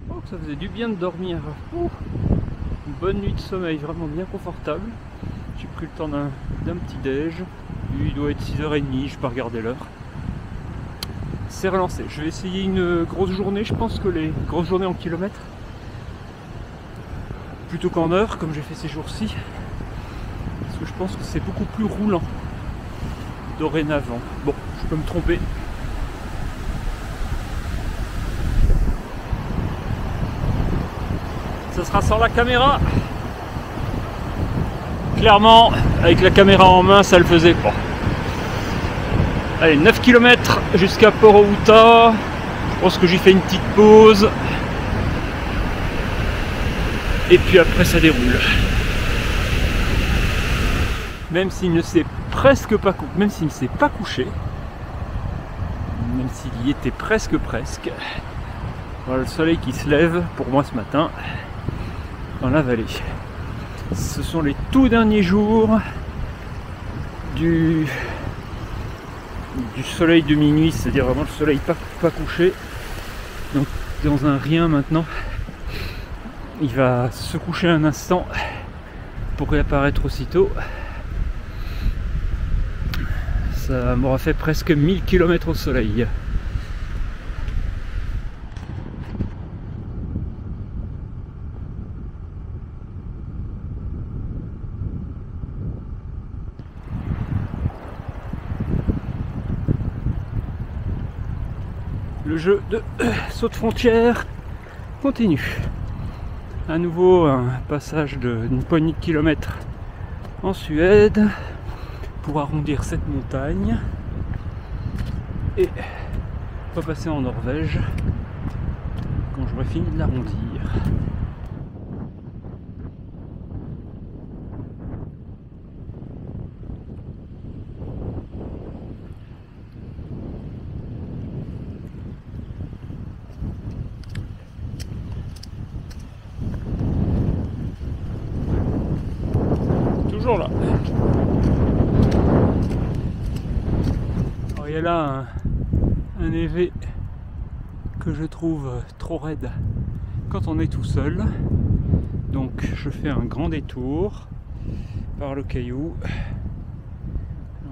Oh, ça faisait du bien de dormir. Ouh, une bonne nuit de sommeil, vraiment bien confortable. J'ai pris le temps d'un petit déj. Il doit être 6h30, je vais pas regarder l'heure. C'est relancé. Je vais essayer une grosse journée. Je pense que les grosses journées en kilomètres, plutôt qu'en heures, comme j'ai fait ces jours-ci, parce que je pense que c'est beaucoup plus roulant dorénavant. Bon, je peux me tromper. Ça sera sans la caméra. Clairement, avec la caméra en main, ça le faisait pas. Allez, 9 km jusqu'à Port-au-Houta. Je pense que j'y fais une petite pause. Et puis après, ça déroule. Même s'il ne s'est presque pas couché, même s'il ne s'est pas couché, même s'il y était presque. Voilà le soleil qui se lève pour moi ce matin dans la vallée. Ce sont les tout derniers jours du soleil de minuit, c'est-à-dire vraiment le soleil pas couché. Donc dans un rien maintenant, il va se coucher un instant pour réapparaître aussitôt. Ça m'aura fait presque 1000 km au soleil. Le jeu de saut de frontière continue. À nouveau un passage d'une poignée de kilomètres en Suède pour arrondir cette montagne et repasser en Norvège quand j'aurai fini de l'arrondir. Toujours là. Alors, il y a là un évé que je trouve trop raide quand on est tout seul. Donc je fais un grand détour par le caillou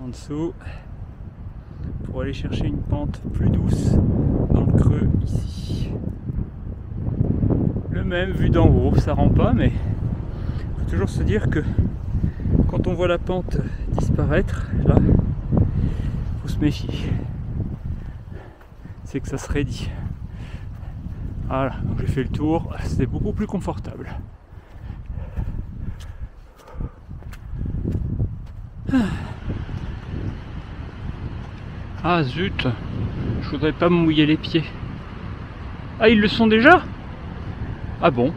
en dessous pour aller chercher une pente plus douce dans le creux ici. Le même vu d'en haut, ça rend pas, mais il faut toujours se dire que quand on voit la pente disparaître, là, faut se méfier. C'est que ça se raidit. Voilà, donc j'ai fait le tour, c'était beaucoup plus confortable. Ah zut, je voudrais pas me mouiller les pieds. Ah, ils le sont déjà? Ah bon?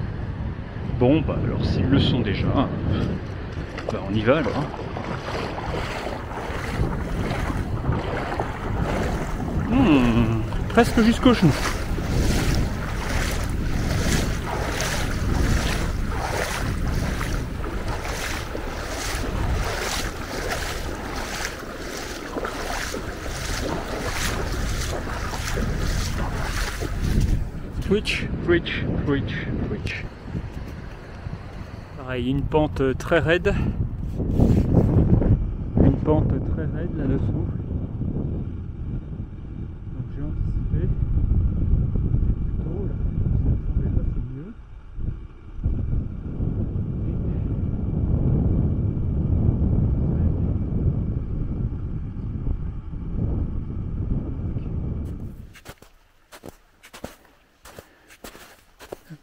Bon, bah alors s'ils le sont déjà, bah on y va alors. Presque jusqu'au genou. Twitch. Pareil, une pente très raide. Une pente très raide là-dessous. Donc j'ai anticipé. Plutôt là, ça semblait pas c'est mieux.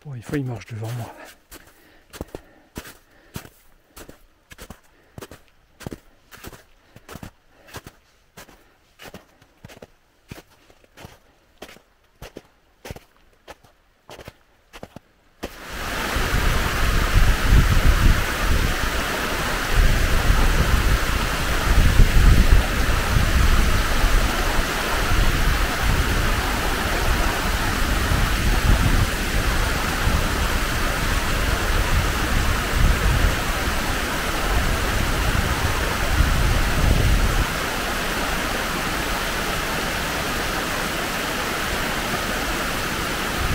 Bon, il faut il marche devant moi.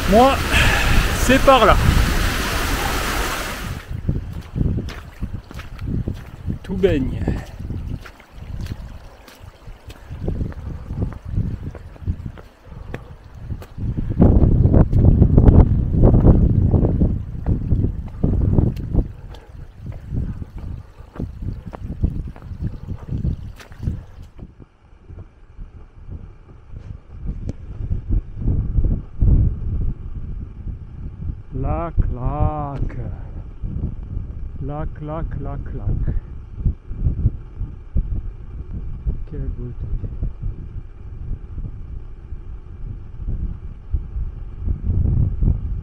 Moi, c'est par là. Tout baigne. La claque. La claque, la claque. Quelle beauté.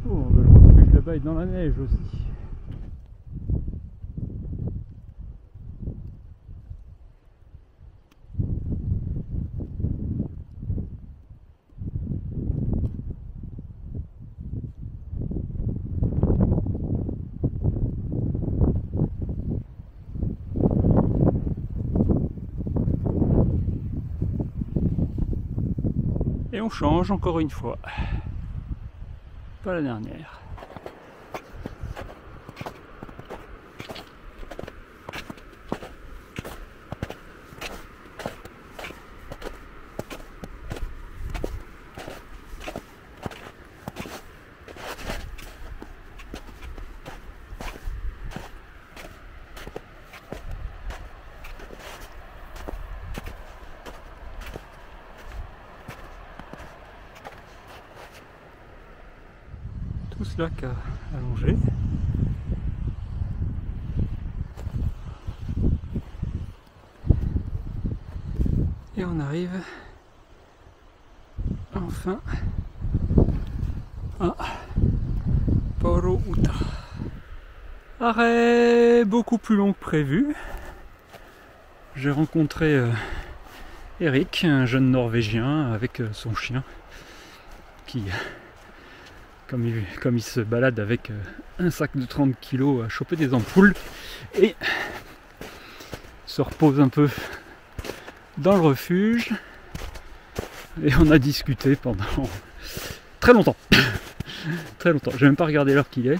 Oh, bah, le refuge là-bas est dans la neige aussi. Et on change encore une fois. Pas la dernière. Tout ce lac allongé. Et on arrive enfin à Porouta. Arrêt beaucoup plus long que prévu. J'ai rencontré Eric, un jeune Norvégien avec son chien qui, comme il se balade avec un sac de 30 kg à choper des ampoules et se repose un peu dans le refuge, et on a discuté pendant très longtemps. Très longtemps, j'ai même pas regardé l'heure qu'il est,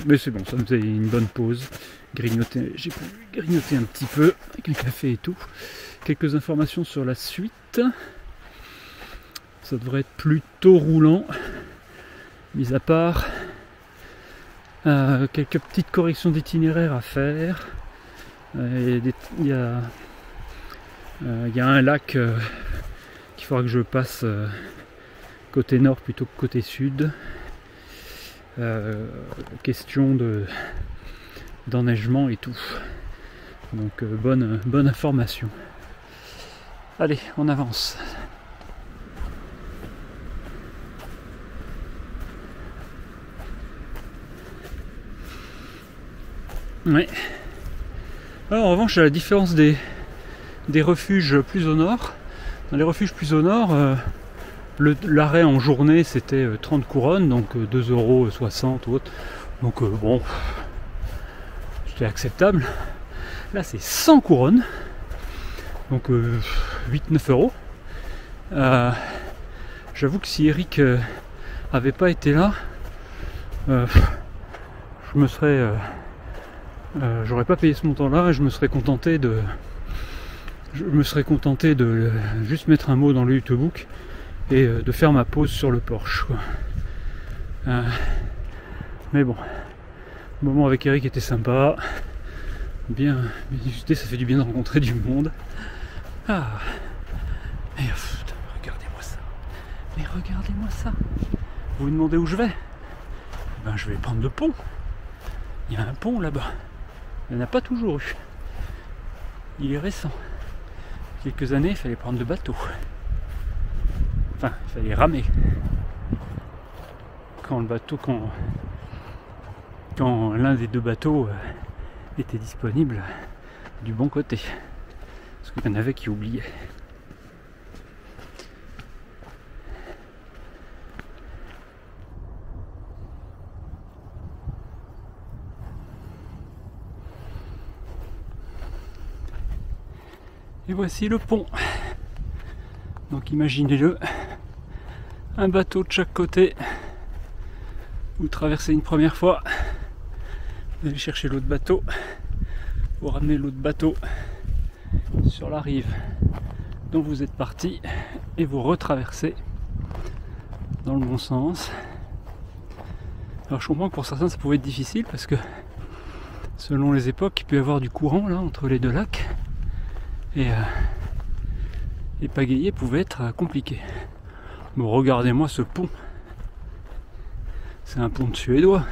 mais c'est bon, ça me faisait une bonne pause. J'ai pu grignoter un petit peu avec un café et tout. Quelques informations sur la suite. Ça devrait être plutôt roulant, mis à part quelques petites corrections d'itinéraire à faire. Il y a un lac qu'il faudra que je passe côté nord plutôt que côté sud. Question d'enneigement et tout. Donc bonne information. Allez, on avance. Ouais. Alors, en revanche, à la différence des refuges plus au nord, dans les refuges plus au nord, l'arrêt en journée c'était 30 couronnes, donc 2,60 € ou autre. Donc bon, c'était acceptable. Là c'est 100 couronnes, donc 8-9 €. J'avoue que si Eric avait pas été là, je me serais... j'aurais pas payé ce montant-là, je me serais contenté de juste mettre un mot dans le Hutebook et de faire ma pause sur le porche, quoi. Mais bon, le moment avec Eric était sympa, bien discuté, ça fait du bien de rencontrer du monde. Ah, mais regardez-moi ça, mais regardez-moi ça. Vous vous demandez où je vais? Ben, je vais prendre le pont. Il y a un pont là-bas. Il n'y en a pas toujours eu. Il est récent. Quelques années, il fallait prendre le bateau. Enfin, il fallait ramer. Quand l'un des deux bateaux était disponible du bon côté. Parce qu'il y en avait qui oubliaient. Et voici le pont. Donc imaginez-le un bateau de chaque côté. Vous traversez une première fois, vous allez chercher l'autre bateau, vous ramenez l'autre bateau sur la rive dont vous êtes parti et vous retraversez dans le bon sens. Alors je comprends que pour certains ça pouvait être difficile parce que selon les époques il peut y avoir du courant là entre les deux lacs et pagayer pouvait être compliqué. Mais regardez-moi ce pont, c'est un pont de suédois,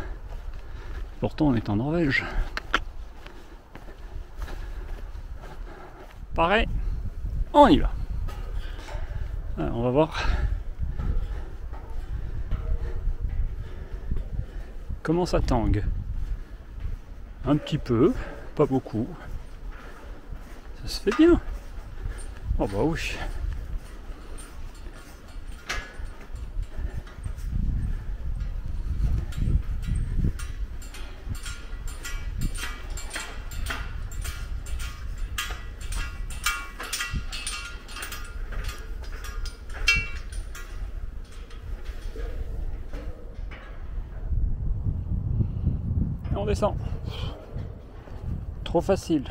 pourtant on est en Norvège. Pareil, on y va. Alors, on va voir comment ça tangue. Un petit peu, pas beaucoup. Ça se fait bien. Oh bah oui. On descend. Trop facile.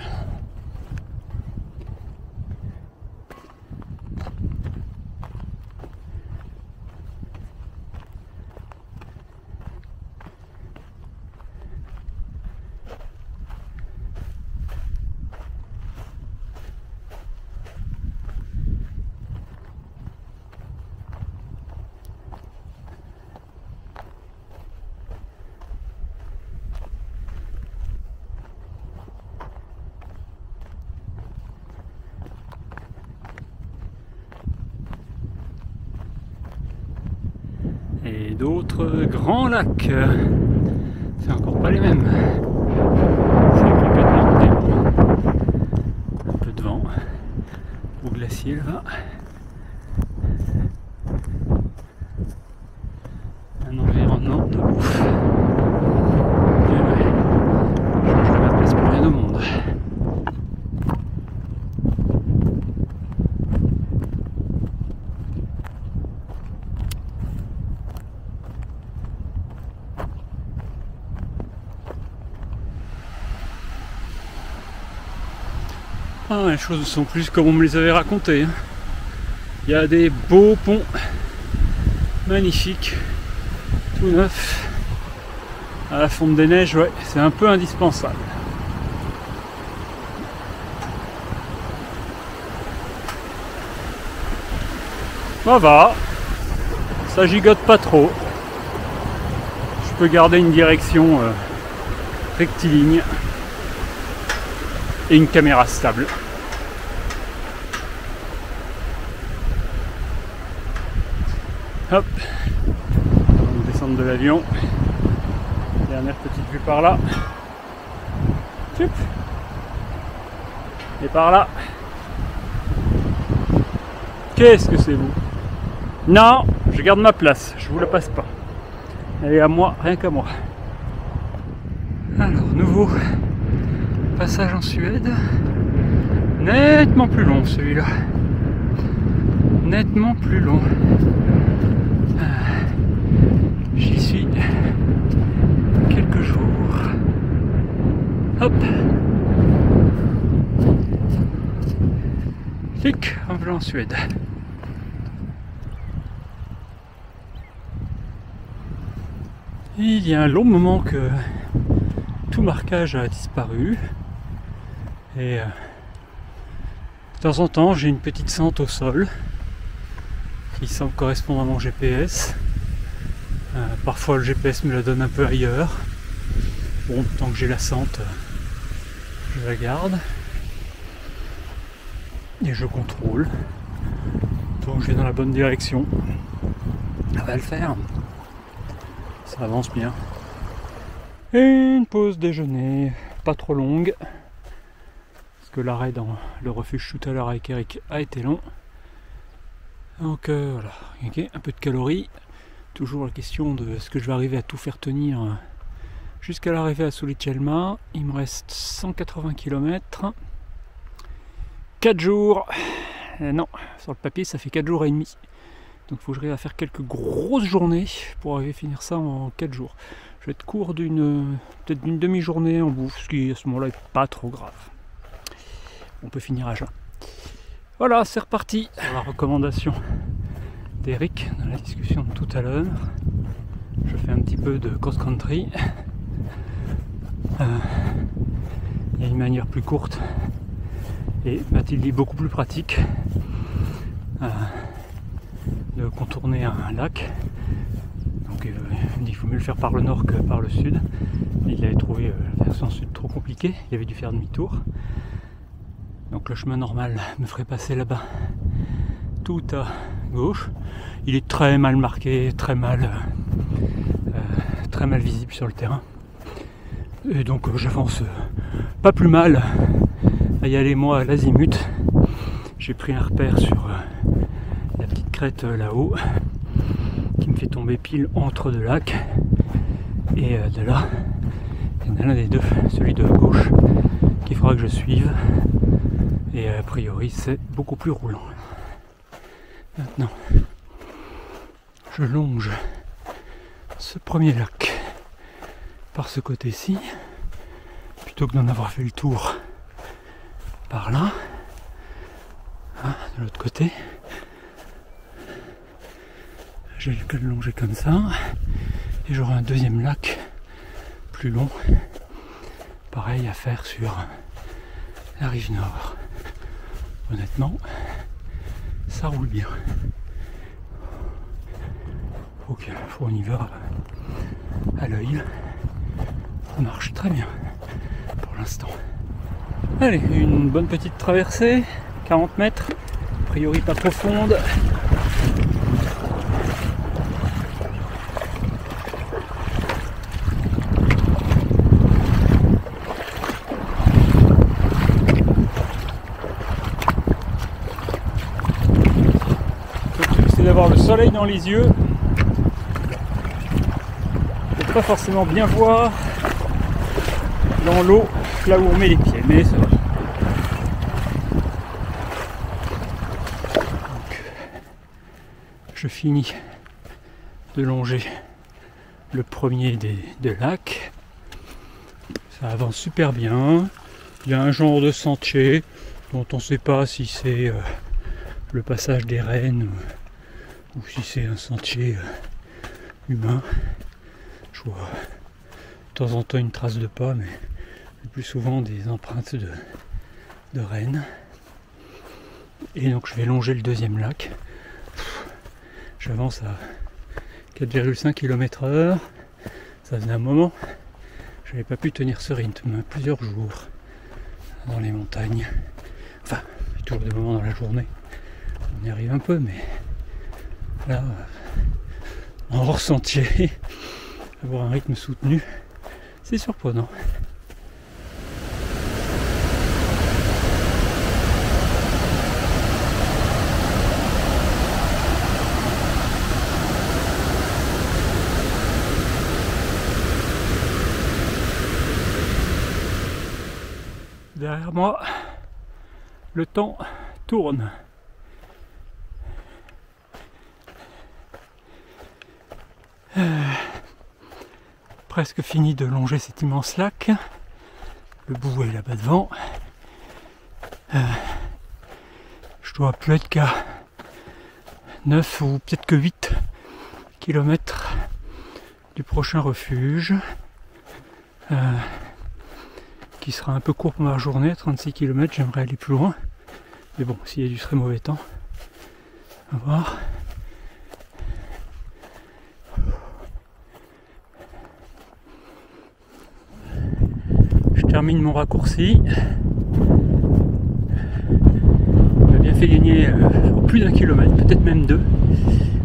Et d'autres grands lacs. C'est encore pas les mêmes. C'est complètement différent. Un peu de vent. Au glacier là. Un environnement de ouf. Et ouais, je change de ma place pour rien au monde. Ah, les choses ne sont plus comme on me les avait racontées. Hein. Il y a des beaux ponts magnifiques, tout neufs, à la fonte des neiges, ouais, c'est un peu indispensable. Ça va, ça gigote pas trop. Je peux garder une direction rectiligne et une caméra stable. Hop, on va descendre de l'avion. Dernière petite vue par là. Et par là. Qu'est-ce que c'est vous? Non, je garde ma place, je vous la passe pas. Elle est à moi, rien qu'à moi. Alors, nouveau passage en Suède. Nettement plus long celui-là. Nettement plus long. J'y suis quelques jours. Hop. Clic, on va en Suède. Il y a un long moment que tout marquage a disparu et de temps en temps j'ai une petite sente au sol qui semble correspondre à mon GPS. Parfois le GPS me la donne un peu ailleurs. Bon, tant que j'ai la sente, je la garde et je contrôle. Donc je vais dans la bonne direction. Ça va le faire. Ça avance bien. Et une pause déjeuner, pas trop longue, parce que l'arrêt dans le refuge tout à l'heure avec Eric a été long. Donc voilà, okay, un peu de calories. Toujours la question de est-ce que je vais arriver à tout faire tenir jusqu'à l'arrivée à Sulitjelma. Il me reste 180 km. 4 jours. Non, sur le papier ça fait 4 jours et demi. Donc il faut que j'arrive à faire quelques grosses journées pour arriver à finir ça en 4 jours. Je vais être court peut-être d'une demi-journée en bouffe, ce qui à ce moment-là n'est pas trop grave. On peut finir à jeun. Voilà, c'est reparti. La recommandation d'Eric dans la discussion de tout à l'heure. Je fais un petit peu de cross-country. Il y a une manière plus courte et Mathilde dit beaucoup plus pratique de contourner un lac. Donc il me dit qu'il faut mieux le faire par le nord que par le sud. Il avait trouvé la version sud trop compliquée, il avait dû faire demi-tour. Donc le chemin normal me ferait passer là-bas tout à gauche. Il est très mal marqué, très mal visible sur le terrain. Et donc j'avance pas plus mal à y aller moi à l'azimut. J'ai pris un repère sur la petite crête là-haut qui me fait tomber pile entre deux lacs. Et de là, il y en a l'un des deux, celui de gauche, qu'il faudra que je suive. Et a priori c'est beaucoup plus roulant. Maintenant, je longe ce premier lac par ce côté-ci, plutôt que d'en avoir fait le tour par là, de l'autre côté. J'ai le longer comme ça, et j'aurai un deuxième lac plus long, pareil à faire sur la rive nord. Honnêtement, ça roule bien. Ok, on y va à l'œil. Ça marche très bien pour l'instant. Allez, une bonne petite traversée, 40 mètres, a priori pas profonde. D'avoir le soleil dans les yeux, et pas forcément bien voir dans l'eau là où on met les pieds, mais ça va. Donc, je finis de longer le premier des deux lacs. Ça avance super bien. Il y a un genre de sentier dont on ne sait pas si c'est le passage des rennes ou si c'est un sentier humain. Je vois de temps en temps une trace de pas, mais le plus souvent des empreintes de rennes. Et donc je vais longer le deuxième lac. J'avance à 4,5 km/h. Ça faisait un moment. Je n'avais pas pu tenir ce rythme plusieurs jours dans les montagnes. Enfin, il y a toujours des moments dans la journée. On y arrive un peu, mais là, en hors sentier, avoir un rythme soutenu, c'est surprenant. Derrière moi, le temps tourne. Presque fini de longer cet immense lac. Le bout est là-bas devant. Je dois plus être qu'à 9 ou peut-être que 8 km du prochain refuge. Qui sera un peu court pour ma journée, 36 km, j'aimerais aller plus loin. Mais bon, s'il y a du très mauvais temps, on va voir. Je termine mon raccourci. Il m'a bien fait gagner plus d'1 kilomètre, peut-être même 2.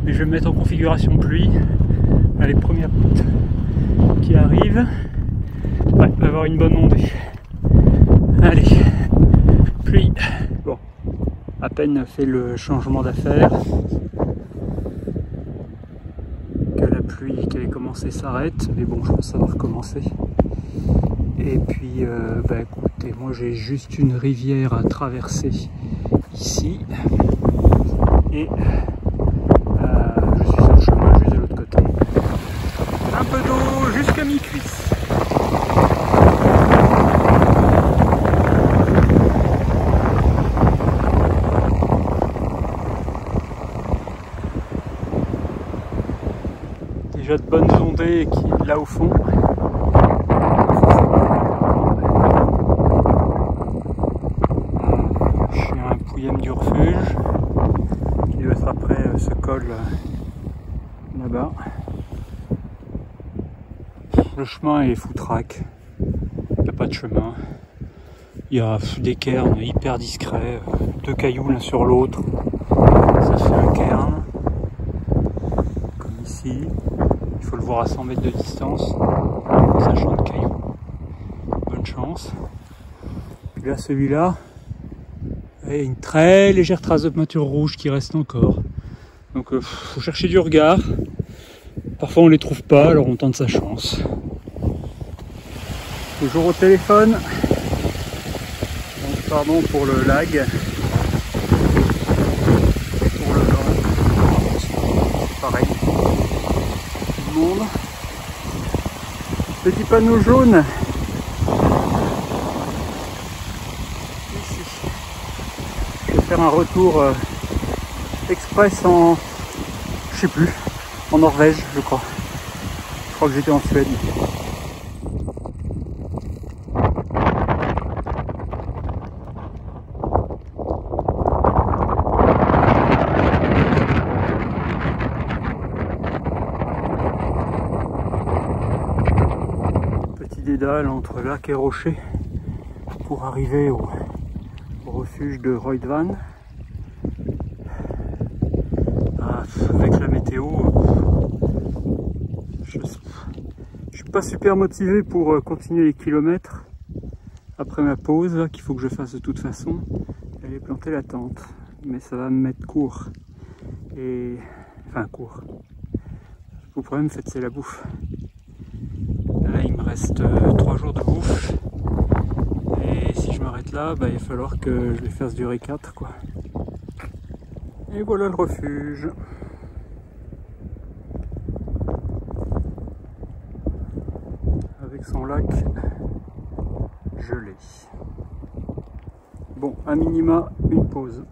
Mais je vais me mettre en configuration pluie. Les premières routes qui arrivent. Ouais, il va y avoir une bonne ondée. Allez, pluie. Bon, à peine fait le changement d'affaires que la pluie qui avait commencé s'arrête, mais bon, je pense que ça va recommencer. Et puis, écoutez, moi j'ai juste une rivière à traverser ici, et Un peu d'eau jusqu'à mi-cuisse. Déjà de bonnes ondées qui là au fond. Je suis à un pouillème du refuge qui doit être après ce col là-bas. Le chemin est foutraque, il n'y a pas de chemin. Il y a des cairns hyper discrets, 2 cailloux l'un sur l'autre. Ça fait un cairn, comme ici. Il faut le voir à 100 mètres de distance, sachant de cailloux. Bonne chance. Puis là, celui-là, il y a une très légère trace de peinture rouge qui reste encore. Donc faut chercher du regard. Parfois on les trouve pas, alors on tente sa chance. Toujours au téléphone. Donc pardon pour le lag. Pour le vent. Pareil. Tout le monde. Petit panneau jaune. Ici. Je vais faire un retour express en... je sais plus. En Norvège, je crois. Je crois que j'étais en Suède. Petit dédale entre lac et rocher pour arriver au refuge de Roydvan. Avec la météo, je suis pas super motivé pour continuer les kilomètres après ma pause qu'il faut que je fasse de toute façon. J'allais planter la tente, mais ça va me mettre court. Et enfin court. Le problème c'est la bouffe. Là il me reste 3 jours de bouffe. Et si je m'arrête là, il va falloir que je les fasse durer 4 quoi. Et voilà le refuge. Avec son lac gelé. Bon, à minima, une pause.